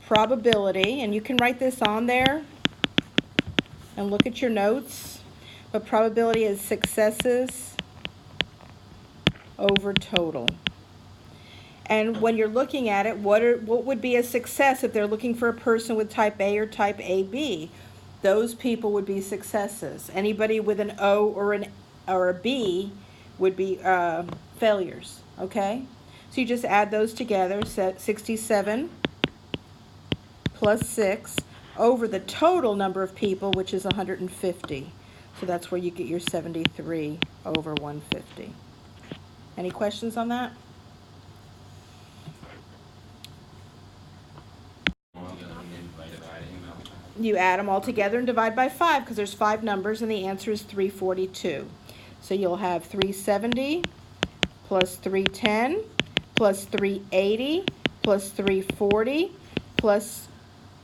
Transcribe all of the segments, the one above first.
probability, and you can write this on there and look at your notes, but probability is successes over total. And when you're looking at it, what would be a success if they're looking for a person with type A or type AB? Those people would be successes. Anybody with an O or a B would be failures, okay? So you just add those together, 67 plus 6 over the total number of people, which is 150. So that's where you get your 73 over 150. Any questions on that? You add them all together and divide by 5 because there's 5 numbers and the answer is 342. So you'll have 370 plus 310 plus 380 plus 340 plus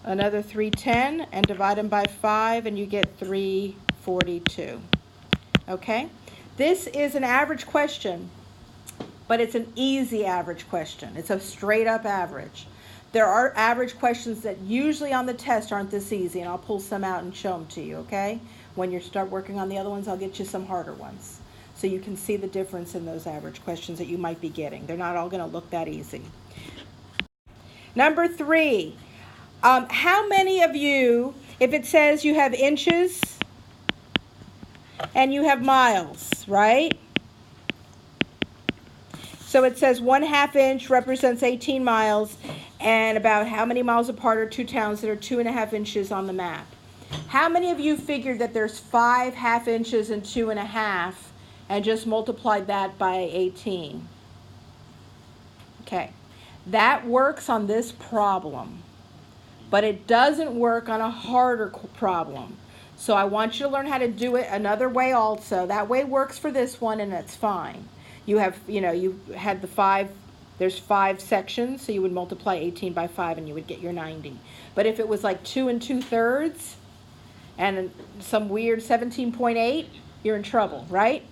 another 310 and divide them by 5 and you get 342. Okay? This is an average question, but it's an easy average question. It's a straight up average. There are average questions that usually on the test aren't this easy, and I'll pull some out and show them to you, okay? When you start working on the other ones, I'll get you some harder ones, so you can see the difference in those average questions that you might be getting. They're not all going to look that easy. Number 3, how many of you, if it says you have inches and you have miles, right? So it says 1/2 inch represents 18 miles, and about how many miles apart are 2 towns that are 2.5 inches on the map? How many of you figured that there's 5 1/2 inches and 2.5 and just multiplied that by 18? Okay, that works on this problem, but it doesn't work on a harder problem. So I want you to learn how to do it another way also. That way works for this one, and that's fine. You have, you had the 5, there's 5 sections, so you would multiply 18 by 5 and you would get your 90. But if it was like 2 2/3 and some weird 17.8, you're in trouble, right?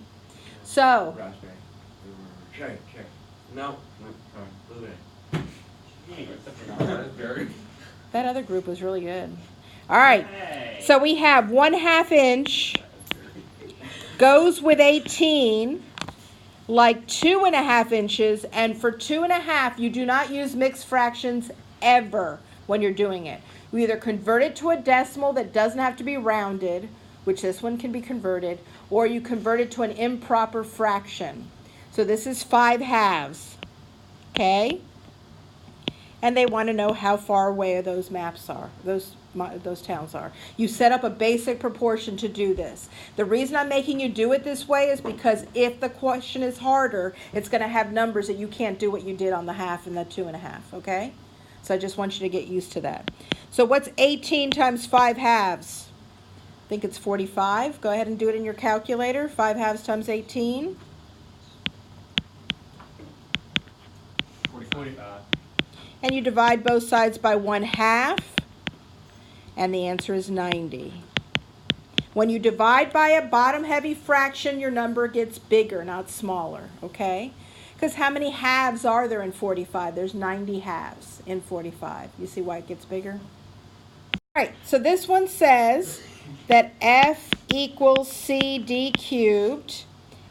So. Check. No. That other group was really good. All right. So we have 1/2 inch goes with 18. Like 2.5 inches, and for 2.5 you do not use mixed fractions ever when you're doing it. You either convert it to a decimal that doesn't have to be rounded, which this one can be converted, or you convert it to an improper fraction. So this is 5/2, okay? And they want to know how far away those maps are, those towns are. You set up a basic proportion to do this. The reason I'm making you do it this way is because if the question is harder, it's going to have numbers that you can't do what you did on the 1/2 and the 2.5, okay? So I just want you to get used to that. So what's 18 times 5/2? I think it's 45. Go ahead and do it in your calculator. 5/2 times 18. 45. And you divide both sides by 1/2, and the answer is 90. When you divide by a bottom-heavy fraction, your number gets bigger, not smaller, okay? Because how many halves are there in 45? There's 90 halves in 45. You see why it gets bigger? All right, so this one says that F equals CD cubed,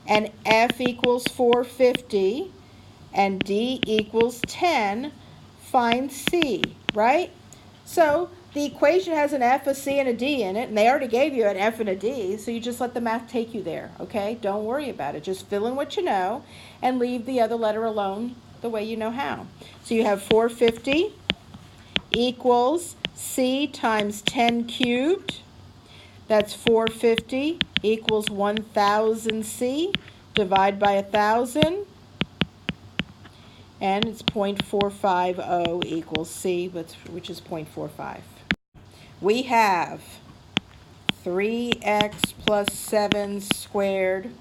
and F equals 450, and D equals 10. Find C, right? So the equation has an F, a C, and a D in it, and they already gave you an F and a D, so you just let the math take you there, okay? Don't worry about it. Just fill in what you know and leave the other letter alone the way you know how. So you have 450 equals C times 10 cubed. That's 450 equals 1,000 C. Divide by 1,000. And it's 0.450 equals C, which is 0.45. We have 3x plus 7 squared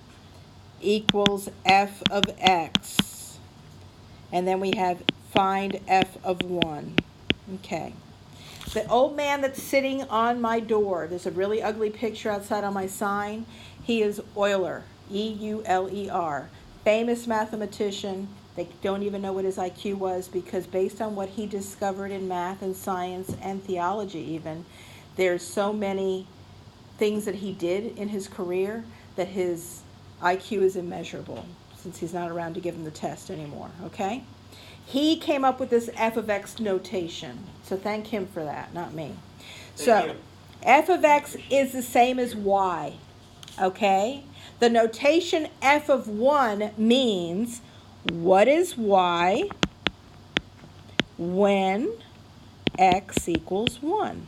equals f of x. And then we have find f of 1. Okay. The old man that's sitting on my door, there's a really ugly picture outside on my sign. He is Euler, E-U-L-E-R, famous mathematician They don't even know what his IQ was, because based on what he discovered in math and science and theology even, there's so many things that he did in his career that his IQ is immeasurable, since he's not around to give him the test anymore, okay? He came up with this f of x notation, so thank him for that, not me. So f of x is the same as y, okay? The notation f of 1 means what is y when x equals 1.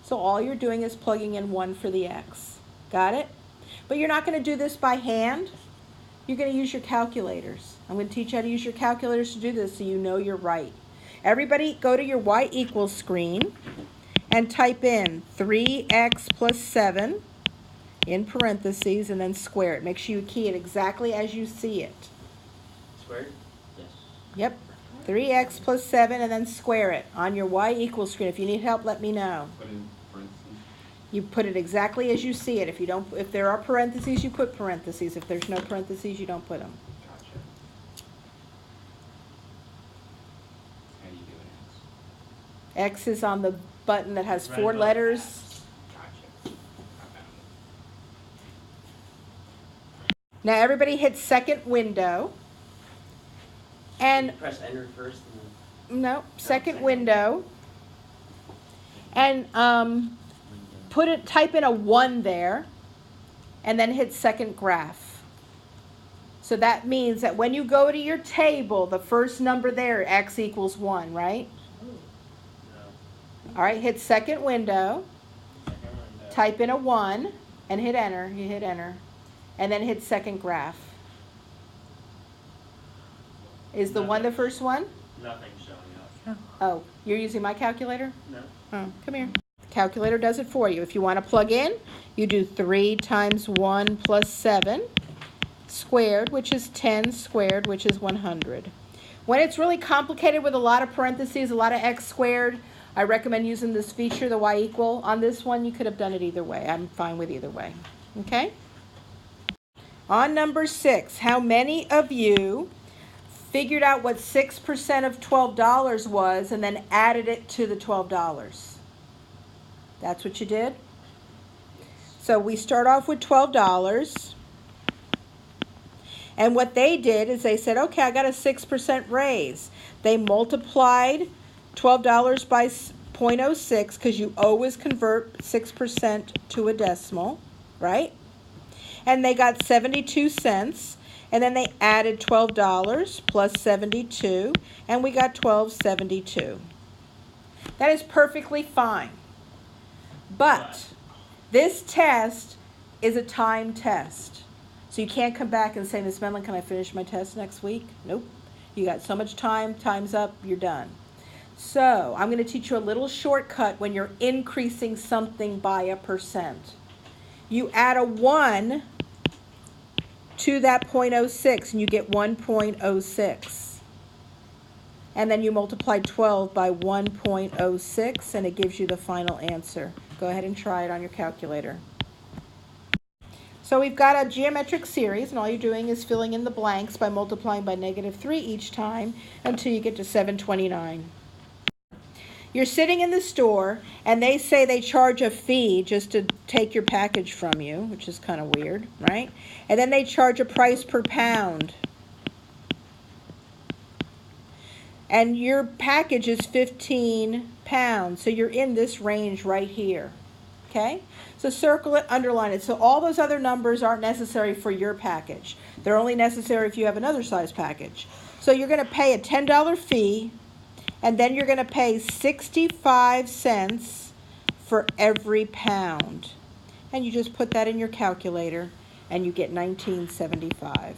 So all you're doing is plugging in 1 for the x. Got it? But you're not going to do this by hand. You're going to use your calculators. I'm going to teach you how to use your calculators to do this so you know you're right. Everybody go to your y equals screen and type in 3x plus 7 in parentheses and then square it. Make sure you key it exactly as you see it. Squared? Yes. Yep. 3x plus 7 and then square it on your y equals screen. If you need help, let me know. Put in parentheses. You put it exactly as you see it. If there are parentheses, you put parentheses. If there's no parentheses, you don't put them. Gotcha. How do you do it? X is on the button that has Red 4 button. letters. Gotcha. I found it. Now everybody hit second window. And Press enter first. And no, second window. And type in a 1 there, and then hit second graph. So that means that when you go to your table, the first number there, x equals 1, right? no. All right, hit second window, Second window. type in a 1, and hit enter. You hit enter. And then hit second graph. Is the 1 the first one? Nothing showing up. Oh, you're using my calculator? No. Oh, come here. The calculator does it for you. If you want to plug in, you do 3 times 1 plus 7 squared, which is 10 squared, which is 100. When it's really complicated with a lot of parentheses, a lot of x squared, I recommend using this feature, the y equal. On this one, you could have done it either way. I'm fine with either way. Okay? On number 6, how many of you figured out what 6% of $12 was and then added it to the $12? That's what you did? So we start off with $12. And what they did is they said, okay, I got a 6% raise. They multiplied $12 by 0.06, because you always convert 6% to a decimal, right? And they got 72 cents. And then they added $12 plus 72, and we got $12.72. That is perfectly fine. But this test is a time test. So you can't come back and say, Ms. Menlin, can I finish my test next week? Nope. You got so much time, time's up, you're done. So I'm going to teach you a little shortcut when you're increasing something by a percent. You add a 1 to that 0.06 and you get 1.06. And then you multiply 12 by 1.06 and it gives you the final answer. Go ahead and try it on your calculator. So we've got a geometric series, and all you're doing is filling in the blanks by multiplying by -3 each time until you get to 729. You're sitting in the store, and they say they charge a fee just to take your package from you, which is kind of weird, right? And then they charge a price per pound. And your package is 15 pounds, so you're in this range right here, okay? So circle it, underline it. So all those other numbers aren't necessary for your package. They're only necessary if you have another size package. So you're going to pay a $10 fee, and then you're going to pay 65 cents for every pound. And you just put that in your calculator, and you get $19.75.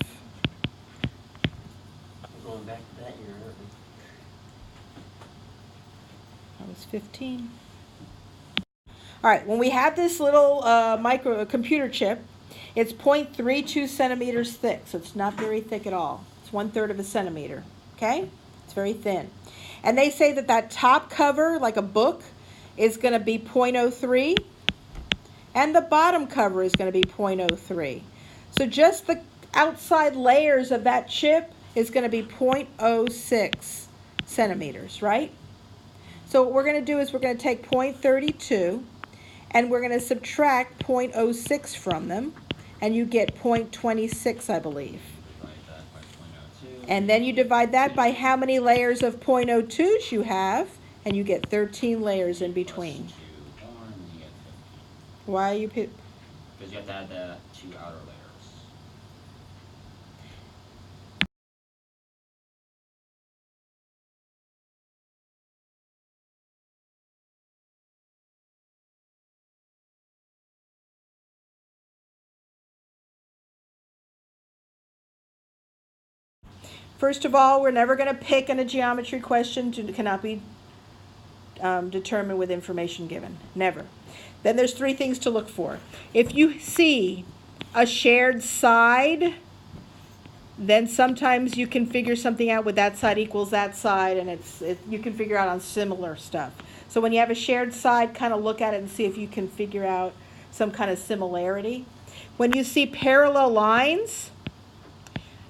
We're going back to that year, aren't we? That was 15. All right, when we have this little computer chip, it's 0.32 centimeters thick, so it's not very thick at all. It's 1/3 of a centimeter, okay? It's very thin. And they say that that top cover, like a book, is going to be 0.03, and the bottom cover is going to be 0.03. So just the outside layers of that chip is going to be 0.06 centimeters, right? So what we're going to do is we're going to take 0.32 and we're going to subtract 0.06 from them, and you get 0.26, I believe. Divide that by 0.02. And then you divide that by how many layers of 0.02s you have, and you get 13 layers in between. Plus 2 more, and then you get 15. Why you pick? Because you have to add the 2 outer layers. First of all, we're never going to pick in a geometry question. Cannot be determined with information given. Never. Then there's 3 things to look for. If you see a shared side, then sometimes you can figure something out with that side equals that side, and you can figure out on similar stuff. So when you have a shared side, kind of look at it and see if you can figure out some kind of similarity. When you see parallel lines,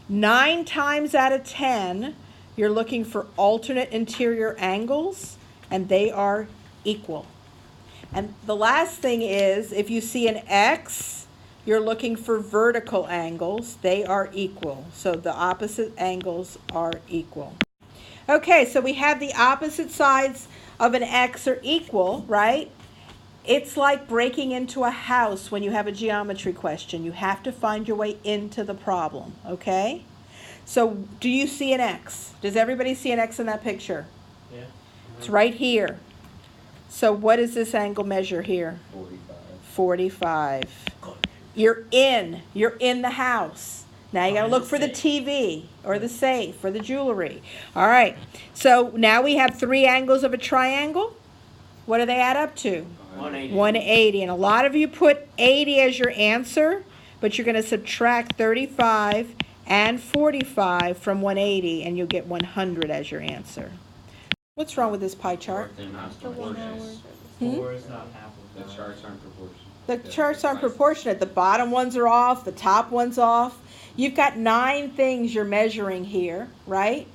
9 times out of 10, you're looking for alternate interior angles, and they are equal. And the last thing is, if you see an X, you're looking for vertical angles. They are equal. So the opposite angles are equal. Okay, so we have the opposite sides of an X are equal, right? It's like breaking into a house when you have a geometry question. You have to find your way into the problem, okay? So do you see an X? Does everybody see an X in that picture? Yeah. It's right here. So what does this angle measure here? 45. 45. You're in the house. Now you got to look for the TV or the safe or the jewelry. All right. So now we have 3 angles of a triangle. What do they add up to? 180. 180. And a lot of you put 80 as your answer, but you're going to subtract 35 and 45 from 180, and you'll get 100 as your answer. What's wrong with this pie chart? They're not proportions. 4 is not half The of 9. charts aren't proportional. The charts aren't proportionate. The bottom ones are off, the top one's off. You've got 9 things you're measuring here, right?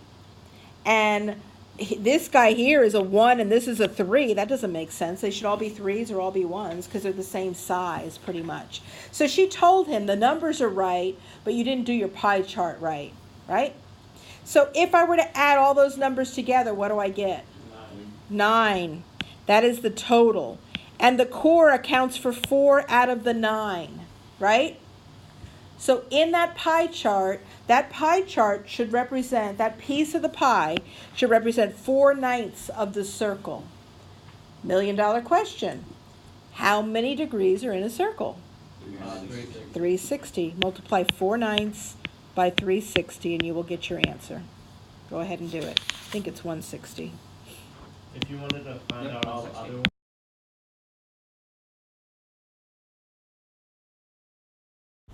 And this guy here is a 1 and this is a 3. That doesn't make sense. They should all be 3s or all be 1s because they're the same size pretty much. So she told him the numbers are right, but you didn't do your pie chart right, right? So if I were to add all those numbers together, what do I get? 9. That is the total. And the core accounts for 4 out of the 9, right? So in that pie chart should represent, that piece of the pie should represent 4/9 of the circle. $1 million question. How many degrees are in a circle? 360. Multiply 4/9 by 360 and you will get your answer. Go ahead and do it. I think it's 160. If you wanted to find Yep, out all 160. other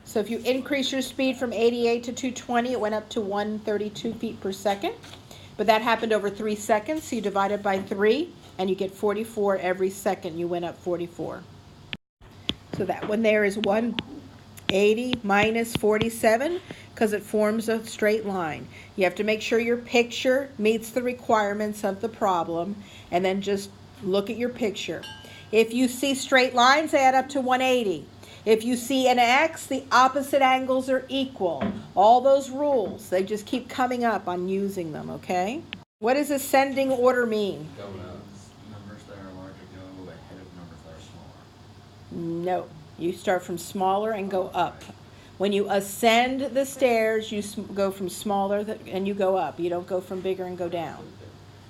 So if you increase your speed from 88 to 220, it went up to 132 feet per second. But that happened over 3 seconds, so you divide it by 3, and you get 44 every second. You went up 44. So that one there is 180 minus 47, because it forms a straight line. You have to make sure your picture meets the requirements of the problem, and then just look at your picture. If you see straight lines, they add up to 180. If you see an X, the opposite angles are equal. All those rules, they just keep coming up on using them, okay? What does ascending order mean? Go numbers that are larger go ahead of numbers that are smaller. No. You start from smaller and go up. When you ascend the stairs, you go from smaller and you go up. You don't go from bigger and go down.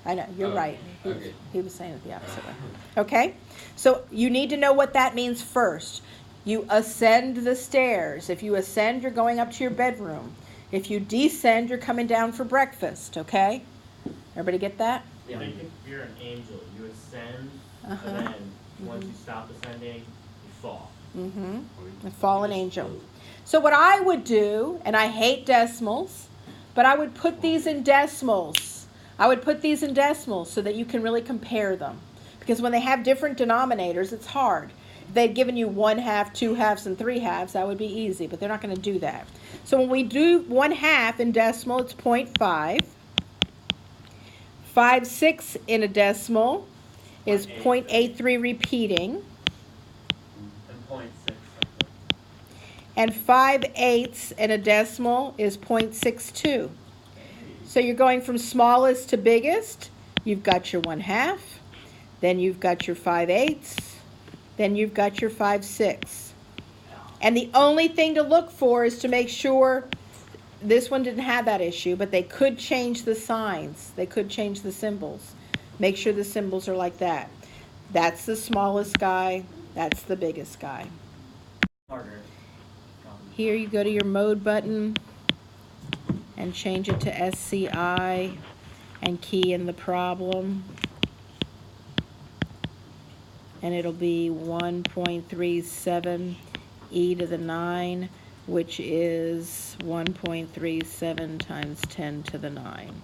I know, you're right. Okay. He was saying it the opposite way. Okay? So you need to know what that means first. You ascend the stairs. If you ascend, you're going up to your bedroom. If you descend, you're coming down for breakfast, okay? Everybody get that? I think if you're an angel, you ascend, Uh-huh. and then once you stop ascending, you fall. Mm-hmm. A fallen angel. So what I would do, and I hate decimals, but I would put these in decimals. I would put these in decimals so that you can really compare them. Because when they have different denominators, it's hard. they'd given you 1/2, 2/2, and 3/2, that would be easy, but they're not going to do that. So when we do 1/2 in decimal, it's 0.5. 5/6 in a decimal is 0.83 repeating. And 0.6 something. And 5/8 in a decimal is 0.62. So you're going from smallest to biggest. You've got your 1/2, then you've got your 5/8, then you've got your 5/6. And the only thing to look for is to make sure, this one didn't have that issue, but they could change the signs. They could change the symbols. Make sure the symbols are like that. That's the smallest guy, that's the biggest guy. Harder. Here you go to your mode button and change it to SCI and key in the problem. And it'll be 1.37 e to the 9, which is 1.37 times 10 to the 9.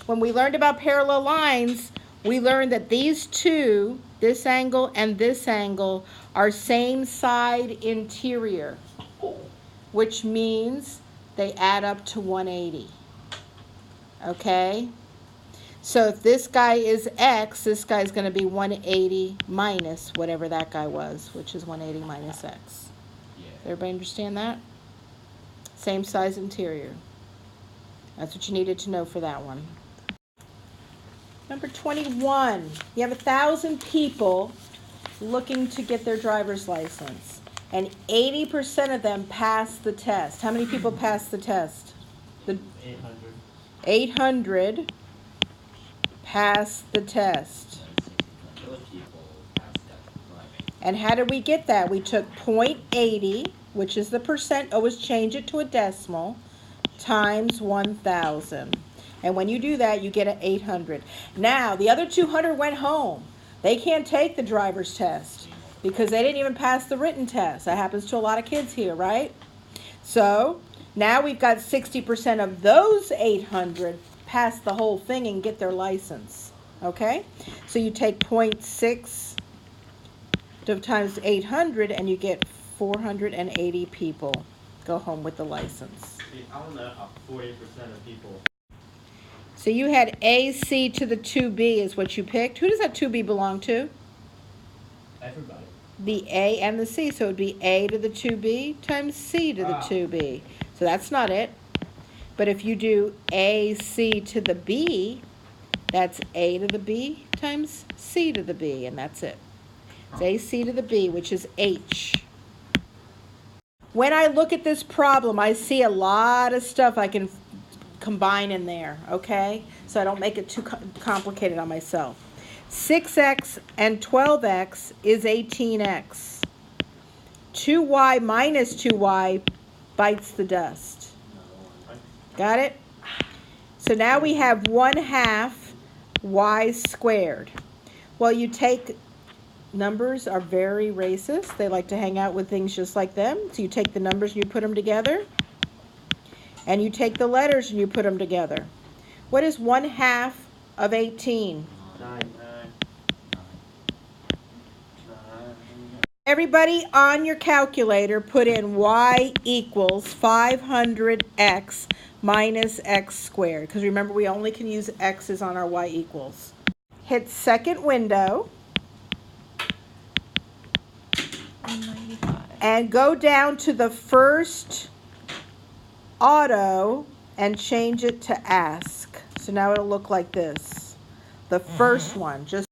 When we learned about parallel lines, we learned that these two, this angle and this angle, are same side interior, which means they add up to 180. Okay? So if this guy is x, this guy is going to be 180 minus whatever that guy was, which is 180 minus x. Yeah. Everybody understand that? Same size interior. That's what you needed to know for that one. Number 21. You have 1,000 people looking to get their driver's license, and 80% of them pass the test. How many people pass the test? 800. 800 pass the test. And how did we get that? We took 0.80, which is the percent, always change it to a decimal, times 1,000. And when you do that, you get an 800. Now, the other 200 went home. They can't take the driver's test because they didn't even pass the written test. That happens to a lot of kids here, right? So, now we've got 60% of those 800 pass the whole thing and get their license. Okay? So you take 0.6 times 800 and you get 480 people go home with the license. See, I don't know how 40% of people. So you had AC to the 2B is what you picked. Who does that 2B belong to? Everybody. The A and the C. So it would be A to the 2B times C to the 2B. So that's not it. But if you do AC to the B, that's A to the B times C to the B, and that's it. It's AC to the B, which is H. When I look at this problem, I see a lot of stuff I can combine in there, okay? So I don't make it too complicated on myself. 6x and 12x is 18x. 2y minus 2y bites the dust. Got it? So now we have 1/2 y squared. Well, you take, numbers are very racist. They like to hang out with things just like them. So you take the numbers and you put them together. And you take the letters and you put them together. What is 1/2 of 18? 9. Everybody on your calculator put in y equals 500x minus x squared. Because remember, we only can use x's on our y equals. Hit second window. And go down to the first auto and change it to ask. So now it'll look like this. The first one, just